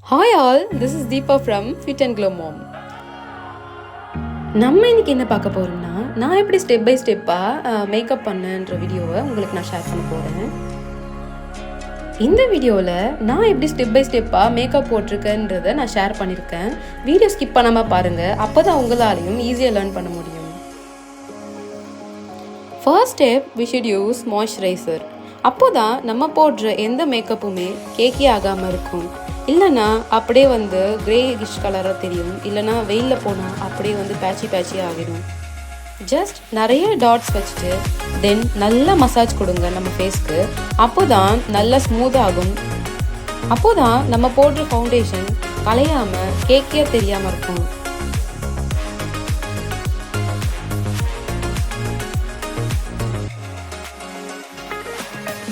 Hi all, this is Deepa from Fit and Glow Mom. நம்ம இன்னைக்கு என்ன பார்க்க போறோம்னா, நான் எப்படி ஸ்டெப் பை ஸ்டெப்பாக மேக்கப் பண்ணேன்ற வீடியோவை உங்களுக்கு நான் ஷேர் பண்ண போகிறேன். இந்த வீடியோவில் நான் எப்படி ஸ்டெப் பை ஸ்டெப்பாக மேக்கப் போட்டிருக்கேன்றதை நான் ஷேர் பண்ணியிருக்கேன். வீடியோ ஸ்கிப் பண்ணாமல் பாருங்கள், அப்போ தான் உங்களாலையும் ஈஸியாக லேர்ன் பண்ண முடியும். First step, we should use moisturizer. அப்போ தான் நம்ம போடுற எந்த மேக்கப்புமே கேக்கி ஆகாமல் இருக்கும். இல்லைனா அப்படியே கிரேயிஷ் கலராக தெரியும், இல்லைனா வெயிலில் போனால் அப்படியே பேட்சி ஆகிடும். ஜஸ்ட் நிறைய டாட்ஸ் வச்சுட்டு தென் நல்லா மசாஜ் கொடுங்க நம்ம ஃபேஸ்க்கு. அப்போ தான் நல்லா ஸ்மூத் ஆகும். அப்போ தான் நம்ம போடுற ஃபவுண்டேஷன் கலையாமல் கேக்கியாக தெரியாமல் இருக்கும்.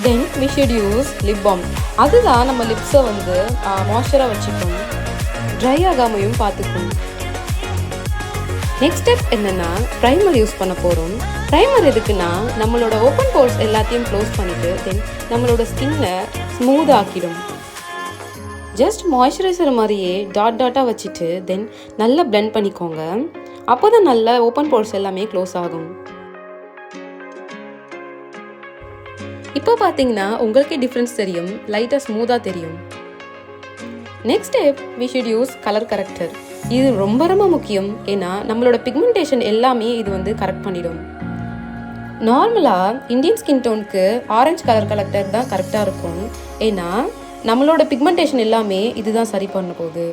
தென் we should use lip balm. அதுதான் நம்ம லிப்ஸை மாய்ஸ்சராக வச்சுக்கும், ட்ரை ஆகாமையும் பார்த்துக்கும். நெக்ஸ்ட் ஸ்டெப் என்னென்னா, ப்ரைமர் யூஸ் பண்ண போகிறோம். ப்ரைமர் எதுக்குன்னா, நம்மளோட ஓப்பன் போர்ஸ் எல்லாத்தையும் க்ளோஸ் பண்ணிவிட்டு தென் நம்மளோட ஸ்கின்னை ஸ்மூத் ஆக்கிடும். ஜஸ்ட் மாய்ஸ்சரைசர் மாதிரியே டாட்டாக வச்சுட்டு தென் நல்லா பிளெண்ட் பண்ணிக்கோங்க. அப்போ தான் நல்லா ஓப்பன் போர்ஸ் எல்லாமே க்ளோஸ் ஆகும். இப்போ பார்த்தீங்கன்னா உங்களுக்கே டிஃப்ரென்ஸ் தெரியும், லைட்டாக ஸ்மூத்தாக தெரியும். Next step, we should use colour character. இது ரொம்ப ரொம்ப முக்கியம். ஏன்னா நம்மளோட பிக்மெண்டேஷன் எல்லாமே இது கரெக்ட் பண்ணிடும். நார்மலாக இந்தியன் ஸ்கின் டோனுக்கு ஆரஞ்சு கலர் கரெக்டர் தான் கரெக்டாக இருக்கும். ஏன்னா நம்மளோட பிக்மெண்டேஷன் எல்லாமே இதுதான் சரி பண்ண போகுது.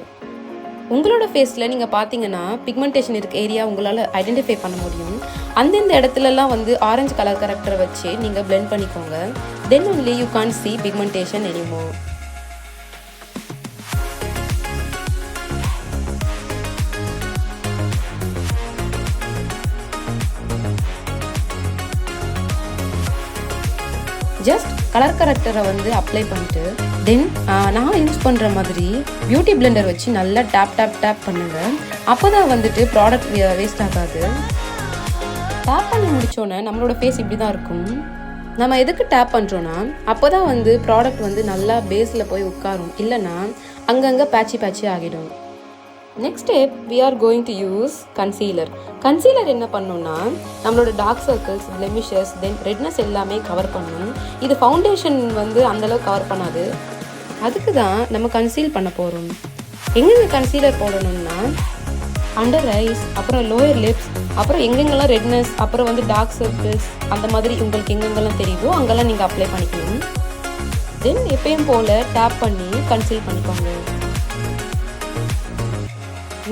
உங்களோட ஃபேஸில் நீங்கள் பார்த்தீங்கன்னா பிக்மெண்டேஷன் இருக்க ஏரியா உங்களால் ஐடென்டிஃபை பண்ண முடியும். அந்தந்த இடத்துலலாம் ஆரஞ்சு கலர் கரெக்டரை வச்சு நீங்கள் பிளெண்ட் பண்ணிக்கோங்க. Then only you can't see pigmentation anymore. Just colour கரெக்டரை அப்ளை பண்ணிட்டு தென் நான் யூஸ் பண்ணுற மாதிரி பியூட்டி பிளெண்டர் வச்சு நல்லா டேப் பண்ணுங்கள். அப்போ தான் ப்ராடக்ட் வேஸ்ட் ஆகாது. டேப் பண்ணி முடித்தோன்னே நம்மளோட ஃபேஸ் இப்படி தான் இருக்கும். நம்ம எதுக்கு டேப் பண்ணுறோன்னா, அப்போ தான் ப்ராடக்ட் நல்லா பேஸில் போய் உட்காரும், இல்லைன்னா அங்கங்கே பேட்சி ஆகிடும். Next step, we are going to use concealer. Concealer என்ன பண்ணோம்னா, நம்மளோட டார்க் சர்க்கிள்ஸ், பிளெமிஷஸ், தென் ரெட்னஸ் எல்லாமே கவர் பண்ணும். இது ஃபவுண்டேஷன் அந்தளவுக்கு கவர் பண்ணாது. அதுக்கு தான் நம்ம கன்சீல் பண்ண போகிறோம். எங்கெங்கே கன்சீலர் போடணும்னா, அண்டர் ஐஸ், அப்புறம் லோயர் லிப்ஸ், அப்புறம் எங்கெங்கெல்லாம் ரெட்னஸ், அப்புறம் டார்க் சர்க்கிள்ஸ் அந்த மாதிரி உங்களுக்கு எங்கெங்கெல்லாம் தெரியுதோ அங்கெல்லாம் நீங்கள் அப்ளை பண்ணிக்கணும். தென் எப்பயும் போல் டேப் பண்ணி கன்சீல் பண்ணிக்கோங்க.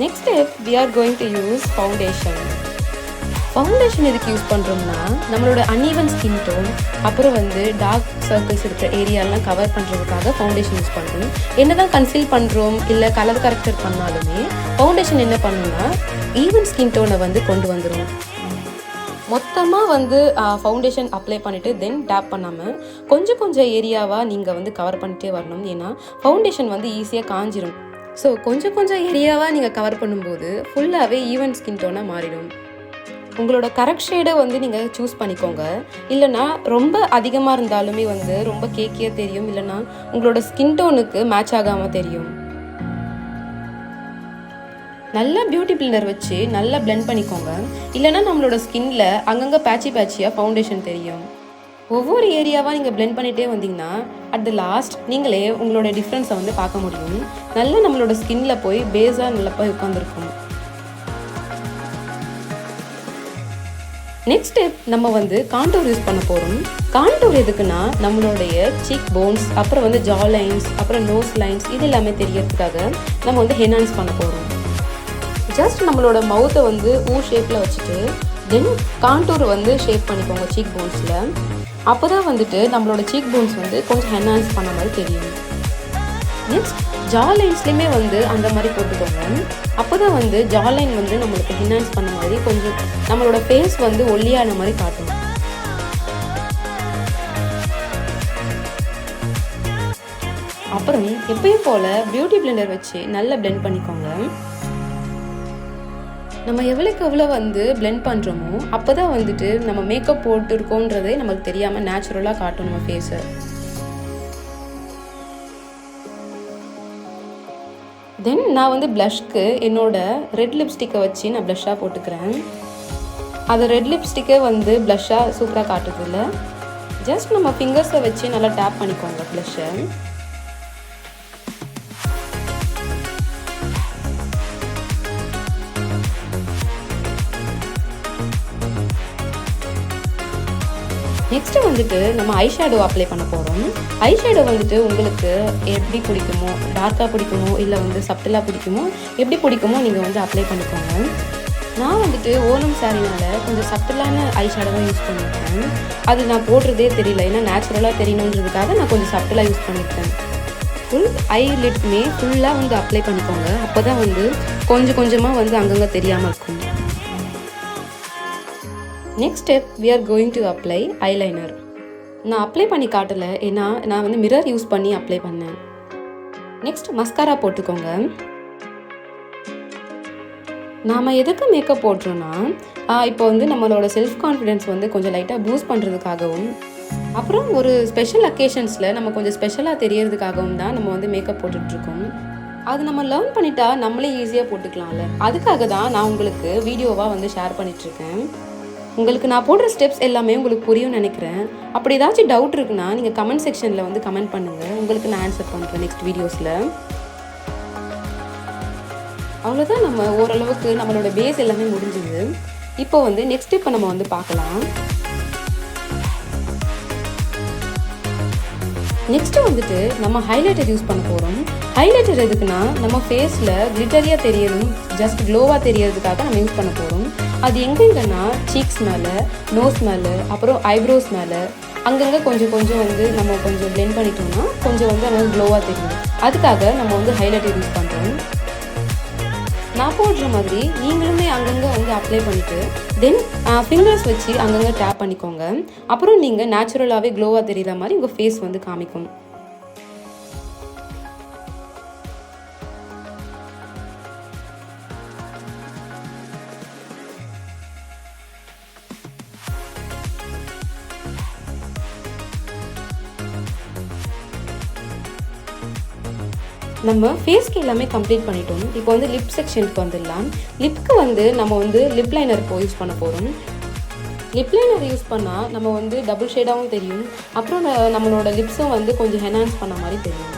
Next step, we are going to use foundation. Foundation எதுக்கு யூஸ் பண்ணுறோம்னா, நம்மளோட அன்ஈவன் ஸ்கின் டோன், அப்புறம் டார்க் சர்க்கிள்ஸ் இருக்கிற ஏரியாலாம் கவர் பண்ணுறதுக்காக ஃபவுண்டேஷன் யூஸ் பண்ணுறோம். என்ன தான் கன்சீல் பண்ணுறோம் இல்லை கலர் கரெக்டர் பண்ணாலுமே ஃபவுண்டேஷன் என்ன பண்ணுன்னா ஈவன் ஸ்கின் டோனை கொண்டு வந்துடும். மொத்தமாக ஃபவுண்டேஷன் அப்ளை பண்ணிவிட்டு தென் டேப் பண்ணாமல் கொஞ்சம் ஏரியாவாக நீங்கள் கவர் பண்ணிட்டே வரணும். ஏன்னா ஃபவுண்டேஷன் ஈஸியாக காஞ்சிரும். ஸோ கொஞ்சம் ஏரியாவாக நீங்கள் கவர் பண்ணும்போது ஃபுல்லாகவே ஈவன் ஸ்கின் டோனாக மாறிடும். உங்களோட கரெக்ட் ஷேடை நீங்கள் சூஸ் பண்ணிக்கோங்க. இல்லைனா ரொம்ப அதிகமாக இருந்தாலுமே ரொம்ப கேக்கியாக தெரியும், இல்லைனா உங்களோட ஸ்கின் டோனுக்கு மேட்ச் ஆகாமல் தெரியும். நல்லா பியூட்டி பிளெண்டர் வச்சு நல்லா பிளெண்ட் பண்ணிக்கோங்க. இல்லைனா நம்மளோட ஸ்கின்ல அங்கங்கே பேட்சியாக ஃபவுண்டேஷன் தெரியும். ஒவ்வொரு ஏரியாவாக நீங்கள் பிளெண்ட் பண்ணிகிட்டே வந்தீங்கன்னா அட் த லாஸ்ட் நீங்களே உங்களோட டிஃப்ரென்ஸை பார்க்க முடியும். நல்லா நம்மளோட ஸ்கின்ல போய் பேஸாக நல்லா போய் உட்காந்துருக்கும். நெக்ஸ்ட் ஸ்டெப், நம்ம காண்டூர் யூஸ் பண்ண போகிறோம். காண்டூர் எதுக்குன்னா, நம்மளுடைய சீக் போன்ஸ், அப்புறம் ஜா லைன்ஸ், அப்புறம் நோஸ் லைன்ஸ் இது எல்லாமே தெரியறதுக்காக நம்ம என்ஹான்ஸ் பண்ண போகிறோம். ஜஸ்ட் நம்மளோட மவுத்தை ஊ ஷேப்பில் வச்சுட்டு தென் காண்டூர் ஷேப் பண்ணிக்கோங்க சீக் போன்ஸில். அப்போ தான் நம்மளோட சீக் போன்ஸ் கொஞ்சம் என்ஹான்ஸ் பண்ண மாதிரி தெரியும். நெக்ஸ்ட் ஜா லைன்ஸ்லேயுமே அந்த மாதிரி போட்டுக்கோங்க. அப்போ தான் ஜா லைன் நம்மளுக்கு என்ஹான்ஸ் பண்ண மாதிரி கொஞ்சம் நம்மளோட ஃபேஸ் ஒல்லியான மாதிரி காட்டும். அப்புறம் எப்பயும் போல் பியூட்டி பிளெண்டர் வச்சு நல்லா பிளெண்ட் பண்ணிக்கோங்க. நம்ம எவ்வளோக்கு எவ்வளோ பிளெண்ட் பண்ணுறோமோ அப்போ தான் நம்ம மேக்கப் போட்டுருக்கோன்றதே நமக்கு தெரியாமல் நேச்சுரலாக காட்டும் நம்ம ஃபேஸை. தென் நான் வந்து ப்ளஷ்க்கு என்னோடய ரெட் லிப்ஸ்டிக்கை வச்சு நான் ப்ளஷ்ஷாக போட்டுக்கிறேன். அது ரெட் லிப்ஸ்டிக்கே வந்து ப்ளஷ்ஷாக சூப்பராக காட்டுது இல்லை. ஜஸ்ட் நம்ம ஃபிங்கர்ஸை வச்சு நல்லா டேப் பண்ணிக்கோங்க ப்ளஷ்ஷை. நெக்ஸ்ட்டு வந்துட்டு நம்ம ஐ ஷேடோ அப்ளை பண்ண போகிறோம். ஐ ஷேடோ வந்துட்டு உங்களுக்கு எப்படி பிடிக்குமோ, டார்க்காக பிடிக்குமோ இல்லை வந்து சப்டிலாக பிடிக்குமோ, எப்படி பிடிக்குமோ நீங்கள் வந்து அப்ளை பண்ணிக்கோங்க. நான் வந்துட்டு ஓணம் சாரினால கொஞ்சம் சப்டிலான ஐ ஷேடோ தான் யூஸ் பண்ணியிருக்கேன். அது நான் போடுறதே தெரியல, ஏன்னா நேச்சுரலாக தெரியணுன்றதுக்காக நான் கொஞ்சம் சப்டிலாக யூஸ் பண்ணியிருக்கேன். ஃபுல் ஐ லிட்டுமே ஃபுல்லாக வந்து அப்ளை பண்ணிக்கோங்க. அப்போ தான் வந்து கொஞ்சம் கொஞ்சமாக வந்து அங்கங்கே தெரியாமல் இருக்கும். Next step we are going to apply eyeliner. நான் அப்ளை பண்ணி காட்டலை, ஏன்னா நான் வந்து மிரர் யூஸ் பண்ணி அப்ளை பண்ணேன். நெக்ஸ்ட் மஸ்காரா போட்டுக்கோங்க. நாம் எதுக்கு மேக்கப் போடுறோன்னா, இப்போ வந்து நம்மளோட செல்ஃப் கான்ஃபிடென்ஸ் வந்து கொஞ்சம் லைட்டாக பூஸ்ட் பண்ணுறதுக்காகவும், அப்புறம் ஒரு ஸ்பெஷல் அக்கேஷன்ஸில் நம்ம கொஞ்சம் ஸ்பெஷலாக தெரியறதுக்காகவும் தான் நம்ம வந்து மேக்கப் போட்டுட்ருக்கோம். அது நம்ம லேர்ன் பண்ணிட்டா நம்மளே ஈஸியாக போட்டுக்கலாம்ல. அதுக்காக தான் நான் உங்களுக்கு வீடியோவாக வந்து ஷேர் பண்ணிகிட்ருக்கேன். உங்களுக்கு நான் போடுற ஸ்டெப்ஸ் எல்லாமே உங்களுக்கு புரியும்னு நினைக்கிறேன். அப்படி ஏதாச்சும் டவுட் இருக்குன்னா நீங்கள் கமெண்ட் செக்ஷனில் வந்து கமெண்ட் பண்ணுங்கள், உங்களுக்கு நான் ஆன்சர் பண்ணுறேன் நெக்ஸ்ட் வீடியோஸில். அவ்வளோதான், நம்ம ஓரளவுக்கு நம்மளோட பேஸ் எல்லாமே முடிஞ்சுது. இப்போ வந்து நெக்ஸ்ட் ஸ்டெப்பை நம்ம வந்து பார்க்கலாம். நெக்ஸ்ட்டு வந்துட்டு நம்ம ஹைலைட்டர் யூஸ் பண்ண போகிறோம். ஹைலைட்டர் எதுக்குன்னா நம்ம ஃபேஸில் கிளிட்டரியாக தெரியணும், ஜஸ்ட் க்ளோவாக தெரியறதுக்காக நம்ம யூஸ் பண்ண போகிறோம். அது எங்கெங்கன்னா சீக்ஸ் மேலே, நோஸ் மேலே, அப்புறம் ஐப்ரோஸ் மேலே அங்கங்கே கொஞ்சம் கொஞ்சம் வந்து நம்ம கொஞ்சம் பிளெண்ட் பண்ணிட்டோம்னா கொஞ்சம் வந்து அங்கே க்ளோவாக தெரியும். அதுக்காக நம்ம வந்து ஹைலைட்டர் யூஸ் பண்ணுறோம். நான் போடுற மாதிரி நீங்களுமே அங்கங்கே வந்து அப்ளை பண்ணிவிட்டு தென் ஃபிங்கர்ஸ் வச்சு அங்கங்கே டேப் பண்ணிக்கோங்க. அப்புறம் நீங்கள் நேச்சுரலாகவே க்ளோவாக தெரிகிற மாதிரி உங்கள் ஃபேஸ் வந்து காமிக்கும். நம்ம ஃபேஸ்க்கு எல்லாமே கம்ப்ளீட் பண்ணிட்டோம். இப்போ வந்து லிப் செக்ஷனுக்கு வந்துடலாம். லிப்க்கு வந்து நம்ம வந்து லிப் லைனர் யூஸ் பண்ண போகிறோம். லிப் லைனர் யூஸ் பண்ணால் நம்ம வந்து டபுள் ஷேடாகவும் தெரியும், அப்புறம் நம்மளோட லிப்ஸும் வந்து கொஞ்சம் என்ஹான்ஸ் பண்ண மாதிரி தெரியும்.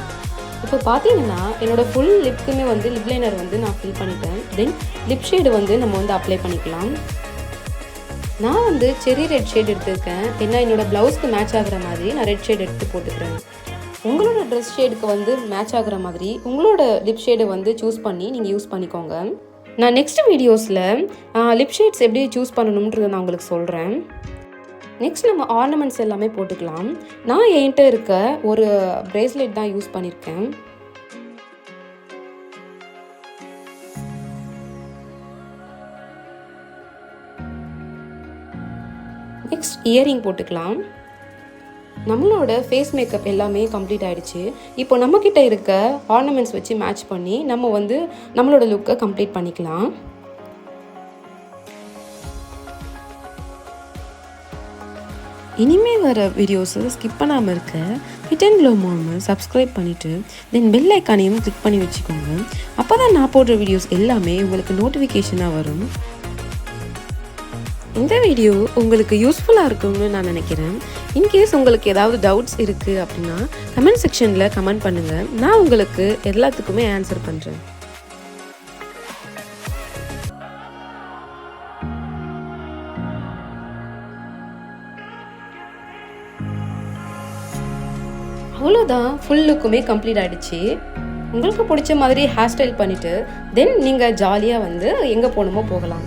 இப்போ பார்த்தீங்கன்னா என்னோடய ஃபுல் லிப்க்குமே வந்து லிப் லைனர் வந்து நான் ஃபில் பண்ணிட்டேன். தென் லிப் ஷேடு வந்து நம்ம வந்து அப்ளை பண்ணிக்கலாம். நான் வந்து செரி ரெட் ஷேட் எடுத்துருக்கேன், ஏன்னா என்னோடய ப்ளவுஸ்க்கு மேட்ச் ஆகிற மாதிரி நான் ரெட் ஷேட் எடுத்து போட்டுக்கிறேன். உங்களோட ட்ரெஸ் ஷேடுக்கு வந்து மேட்ச் ஆகிற மாதிரி உங்களோட லிப் ஷேடை வந்து சூஸ் பண்ணி நீங்கள் யூஸ் பண்ணிக்கோங்க. நான் நெக்ஸ்ட் வீடியோஸில் லிப் ஷேட்ஸ் எப்படி சூஸ் பண்ணணுன்றதை நான் உங்களுக்கு சொல்கிறேன். நெக்ஸ்ட் நம்ம ஆர்னமெண்ட்ஸ் எல்லாமே போட்டுக்கலாம். நான் என்கிட்ட இருக்க ஒரு பிரேஸ்லெட் தான் யூஸ் பண்ணியிருக்கேன். நெக்ஸ்ட் இயரிங் போட்டுக்கலாம். நம்மளோட ஃபேஸ் மேக்கப் எல்லாமே கம்ப்ளீட் ஆகிடுச்சு. இப்போ நம்மக்கிட்ட இருக்க ஆர்னமெண்ட்ஸ் வச்சு மேட்ச் பண்ணி நம்ம வந்து நம்மளோட லுக்கை கம்ப்ளீட் பண்ணிக்கலாம். இனிமேல் வர வீடியோஸை ஸ்கிப் பண்ணாமல் இருக்க ஹிட் அண்ட் க்ளோ மாமை சப்ஸ்கிரைப் பண்ணிவிட்டு தென் பெல் ஐக்கானையும் கிளிக் பண்ணி வச்சுக்கோங்க. அப்போ தான் நான் போடுற வீடியோஸ் எல்லாமே உங்களுக்கு நோட்டிஃபிகேஷனாக வரும். இந்த வீடியோ உங்களுக்கு யூஸ்ஃபுல்லாக இருக்கும்னு நான் நினைக்கிறேன். இன்கேஸ் உங்களுக்கு ஏதாவது டவுட்ஸ் இருக்குது அப்படின்னா கமெண்ட் செக்ஷனில் கமெண்ட் பண்ணுங்கள், நான் உங்களுக்கு எல்லாத்துக்குமே ஆன்சர் பண்ணுறேன். அவ்வளோதான், ஃபுல் லுக்குமே கம்ப்ளீட் ஆகிடுச்சு. உங்களுக்கு பிடிச்ச மாதிரி ஹேர் ஸ்டைல் பண்ணிவிட்டு தென் நீங்கள் ஜாலியாக வந்து எங்கே போகணுமோ போகலாம்.